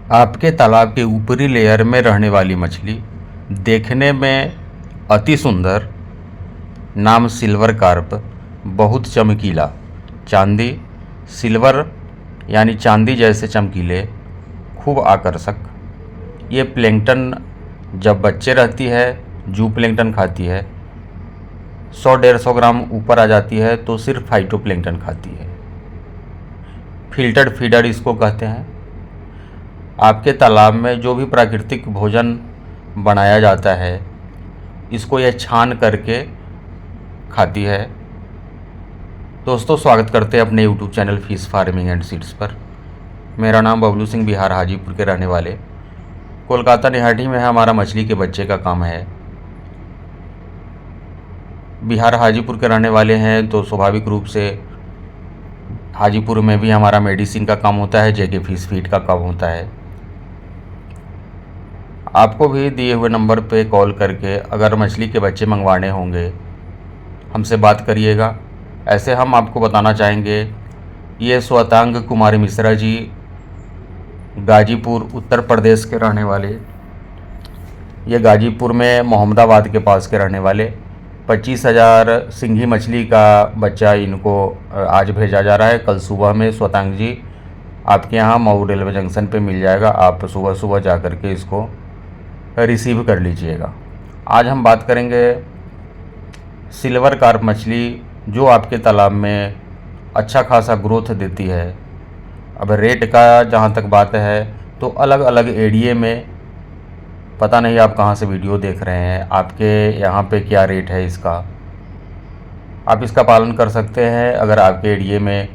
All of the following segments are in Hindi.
आपके तालाब के ऊपरी लेयर में रहने वाली मछली देखने में अति सुंदर, नाम सिल्वर कार्प, बहुत चमकीला, चांदी, सिल्वर यानी चांदी जैसे चमकीले, खूब आकर्षक। ये प्लैंकटन जब बच्चे रहती है, जू प्लैंकटन खाती है, 100-150 ग्राम ऊपर आ जाती है तो सिर्फ फाइटोप्लैंकटन खाती है। फिल्टर्ड फीडर इसको कहते हैं। आपके तालाब में जो भी प्राकृतिक भोजन बनाया जाता है, इसको यह छान करके खाती है। दोस्तों, स्वागत करते हैं अपने YouTube channel fish farming and seeds पर। मेरा नाम बबलू सिंह, बिहार हाजीपुर के रहने वाले। कोलकाता निहाटी में है हमारा मछली के बच्चे का काम है। बिहार हाजीपुर के रहने वाले हैं तो स्वाभाविक रूप से हाजीपुर में भी हमारा मेडिसिन का काम होता है, जेके फिश फीड का काम होता है। आपको भी दिए हुए नंबर पे कॉल करके अगर मछली के बच्चे मंगवाने होंगे, हमसे बात करिएगा। ऐसे हम आपको बताना चाहेंगे, ये स्वतांग कुमारी मिश्रा जी गाजीपुर उत्तर प्रदेश के रहने वाले, ये गाजीपुर में मोहम्मदाबाद के पास के रहने वाले, 25,000 सिंघी मछली का बच्चा इनको आज भेजा जा रहा है। कल सुबह में स्वतांग जी आपके यहाँ मऊ रेलवे जंक्शन पे मिल जाएगा। आप सुबह सुबह जा कर के इसको रिसीव कर लीजिएगा। आज हम बात करेंगे सिल्वर कार्प मछली जो आपके तालाब में अच्छा खासा ग्रोथ देती है। अब रेट का जहाँ तक बात है तो अलग अलग एरिए में, पता नहीं आप कहाँ से वीडियो देख रहे हैं, आपके यहाँ पे क्या रेट है इसका, आप इसका पालन कर सकते हैं। अगर आपके एरिए में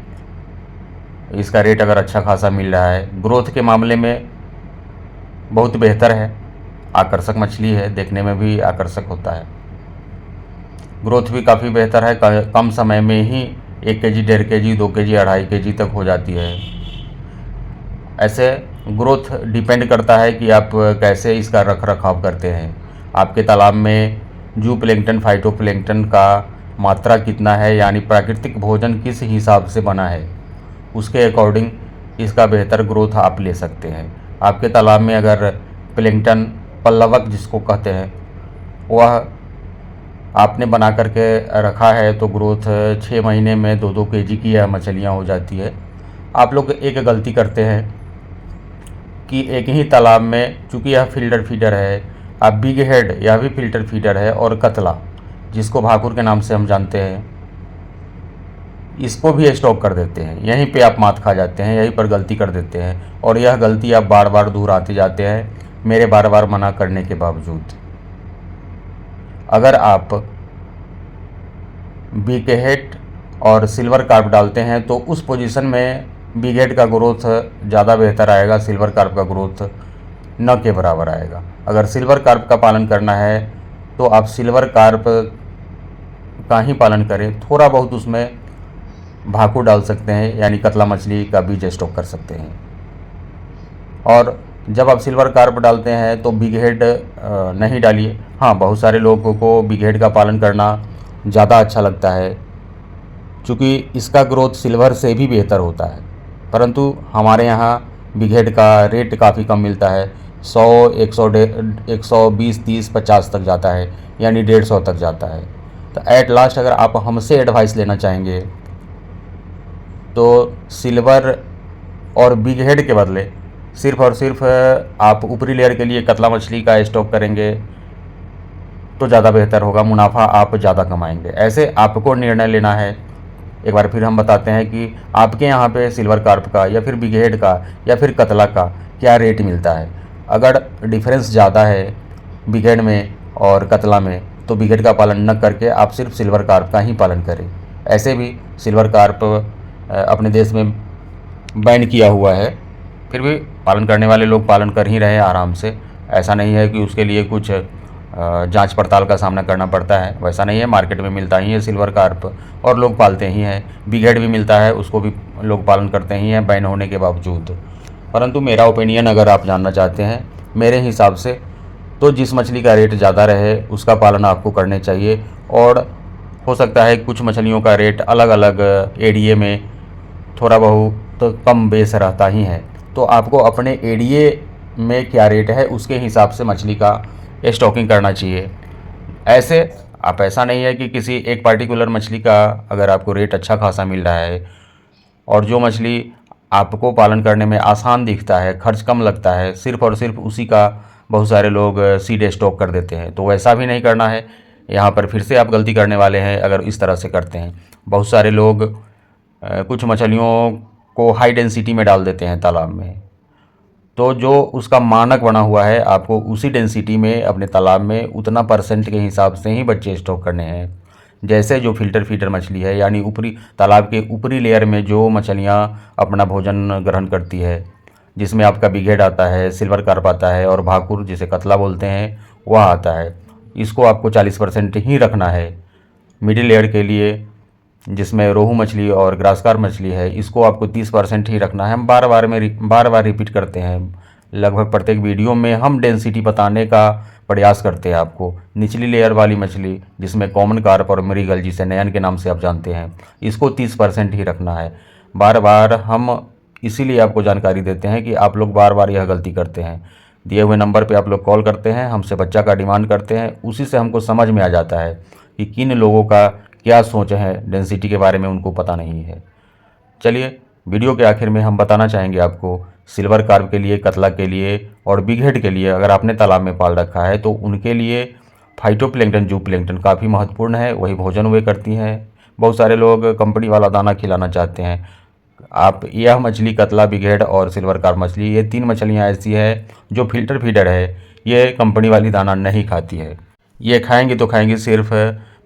इसका रेट अगर अच्छा खासा मिल रहा है, ग्रोथ के मामले में बहुत बेहतर है, आकर्षक मछली है, देखने में भी आकर्षक होता है, ग्रोथ भी काफ़ी बेहतर है। कम समय में ही 1 केजी, 1.5 केजी, 2 केजी, 2.5 केजी तक हो जाती है। ऐसे ग्रोथ डिपेंड करता है कि आप कैसे इसका रख रखाव करते हैं। आपके तालाब में जू प्लैंकटन, फाइटोप्लैंकटन का मात्रा कितना है, यानी प्राकृतिक भोजन किस हिसाब से बना है, उसके अकॉर्डिंग इसका बेहतर ग्रोथ आप ले सकते हैं। आपके तालाब में अगर प्लैंकटन पल्लवक जिसको कहते हैं वह आपने बना करके रखा है तो ग्रोथ 6 महीने में 2-2 केजी की यह मछलियाँ हो जाती है। आप लोग एक गलती करते हैं कि एक ही तालाब में, चूँकि यह फिल्टर फीडर है, आप बिग हेड, यह भी फिल्टर फीडर है, और कतला जिसको भाकुर के नाम से हम जानते हैं, इसको भी स्टॉक कर देते हैं। यहीं पे आप मात खा जाते हैं, यहीं पर गलती कर देते हैं, और यह गलती आप बार बार दोहराते जाते हैं मेरे बार बार मना करने के बावजूद। अगर आप बिग हेड और सिल्वर कार्प डालते हैं तो उस पोजीशन में बिग हेड का ग्रोथ ज़्यादा बेहतर आएगा, सिल्वर कार्प का ग्रोथ न के बराबर आएगा। अगर सिल्वर कार्प का पालन करना है तो आप सिल्वर कार्प का ही पालन करें, थोड़ा बहुत उसमें भाकुर डाल सकते हैं, यानी कतला मछली का बीज स्टॉक कर सकते हैं। और जब आप सिल्वर कार्प डालते हैं तो बिग हेड नहीं डालिए। हाँ, बहुत सारे लोगों को बिग हेड का पालन करना ज़्यादा अच्छा लगता है, क्योंकि इसका ग्रोथ सिल्वर से भी बेहतर होता है, परंतु हमारे यहाँ बिग हेड का रेट काफ़ी कम मिलता है। 100, 120, 30, 50 तक जाता है, यानी 150 तक जाता है। तो एट लास्ट अगर आप हमसे एडवाइस लेना चाहेंगे तो सिल्वर और बिग हेड के बदले सिर्फ़ और सिर्फ आप ऊपरी लेयर के लिए कतला मछली का स्टॉक करेंगे तो ज़्यादा बेहतर होगा, मुनाफा आप ज़्यादा कमाएंगे। ऐसे आपको निर्णय लेना है। एक बार फिर हम बताते हैं कि आपके यहाँ पे सिल्वर कार्प का या फिर बिग हेड का या फिर कतला का क्या रेट मिलता है। अगर डिफरेंस ज़्यादा है बिग हेड में और कतला में तो बिग हेड का पालन न करके आप सिर्फ सिल्वर कार्प का ही पालन करें। ऐसे भी सिल्वर कार्प अपने देश में बैन किया हुआ है, फिर भी पालन करने वाले लोग पालन कर ही रहे हैं आराम से। ऐसा नहीं है कि उसके लिए कुछ जांच पड़ताल का सामना करना पड़ता है, वैसा नहीं है। मार्केट में मिलता ही है सिल्वर कार्प और लोग पालते ही हैं। बिग हेड भी मिलता है, उसको भी लोग पालन करते ही हैं बैन होने के बावजूद। परंतु मेरा ओपिनियन अगर आप जानना चाहते हैं, मेरे हिसाब से तो जिस मछली का रेट ज़्यादा रहे उसका पालन आपको करने चाहिए। और हो सकता है कुछ मछलियों का रेट अलग अलग एरिए में थोड़ा बहुत कम बेस रहता ही है, तो आपको अपने एरिये में क्या रेट है उसके हिसाब से मछली का स्टॉकिंग करना चाहिए। ऐसे आप, ऐसा नहीं है कि किसी एक पार्टिकुलर मछली का अगर आपको रेट अच्छा खासा मिल रहा है और जो मछली आपको पालन करने में आसान दिखता है, खर्च कम लगता है, सिर्फ़ और सिर्फ उसी का बहुत सारे लोग सीड स्टॉक कर देते हैं। तो वैसा भी नहीं करना है। यहाँ पर फिर से आप गलती करने वाले हैं अगर इस तरह से करते हैं। बहुत सारे लोग कुछ मछलियों को हाई डेंसिटी में डाल देते हैं तालाब में, तो जो उसका मानक बना हुआ है आपको उसी डेंसिटी में अपने तालाब में उतना परसेंट के हिसाब से ही बच्चे स्टॉक करने हैं। जैसे जो फिल्टर फीडर मछली है, यानी ऊपरी तालाब के ऊपरी लेयर में जो मछलियाँ अपना भोजन ग्रहण करती है, जिसमें आपका बिघेट आता है, सिल्वर कार्प आता है और भाकुर जिसे कतला बोलते हैं वह आता है, इसको आपको 40% ही रखना है। मिडिल लेयर के लिए जिसमें रोहू मछली और ग्रासकार मछली है, इसको आपको 30% ही रखना है। हम बार बार रिपीट करते हैं, लगभग प्रत्येक वीडियो में हम डेंसिटी बताने का प्रयास करते हैं आपको। निचली लेयर वाली मछली जिसमें कॉमन कार्प और मृगल, जिसे नयन के नाम से आप जानते हैं, इसको 30% ही रखना है। बार बार हम इसीलिए आपको जानकारी देते हैं कि आप लोग बार बार यह गलती करते हैं। दिए हुए नंबर पे आप लोग कॉल करते हैं, हमसे बच्चा का डिमांड करते हैं, उसी से हमको समझ में आ जाता है कि किन लोगों का क्या सोच है, डेंसिटी के बारे में उनको पता नहीं है। चलिए, वीडियो के आखिर में हम बताना चाहेंगे आपको, सिल्वर कार्प के लिए, कतला के लिए और बिघेट के लिए अगर आपने तालाब में पाल रखा है तो उनके लिए फाइटोप्लैंक्टन, जूप्लैंक्टन काफ़ी महत्वपूर्ण है। वही भोजन वे करती हैं। बहुत सारे लोग कंपनी वाला दाना खिलाना चाहते हैं। आप, यह मछली कतला, बिघेट और सिल्वर कार्प मछली, ये 3 मछलियाँ ऐसी है जो फिल्टर फीडर है, ये कंपनी वाली दाना नहीं खाती है। ये खाएंगी तो खाएंगी सिर्फ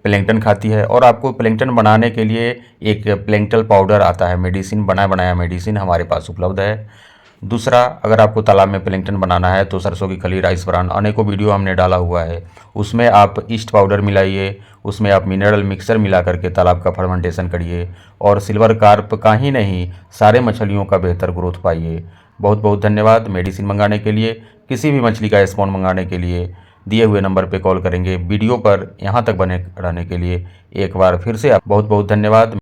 प्लैंक्टन खाती है। और आपको प्लैंक्टन बनाने के लिए एक प्लैंक्टन पाउडर आता है, मेडिसिन, बनाया मेडिसिन हमारे पास उपलब्ध है। दूसरा, अगर आपको तालाब में प्लैंक्टन बनाना है तो सरसों की खली, राइस ब्रान, अनेकों वीडियो हमने डाला हुआ है, उसमें आप ईस्ट पाउडर मिलाइए, उसमें आप मिनरल मिक्सर मिला करके तालाब का फर्मेंटेशन करिए और सिल्वर कार्प का ही नहीं, सारे मछलियों का बेहतर ग्रोथ पाइए। बहुत बहुत धन्यवाद। मेडिसिन मंगाने के लिए, किसी भी मछली का स्पॉन मंगाने के लिए दिए हुए नंबर पे कॉल करेंगे। वीडियो पर यहाँ तक बने रहने के लिए एक बार फिर से आप बहुत बहुत धन्यवाद।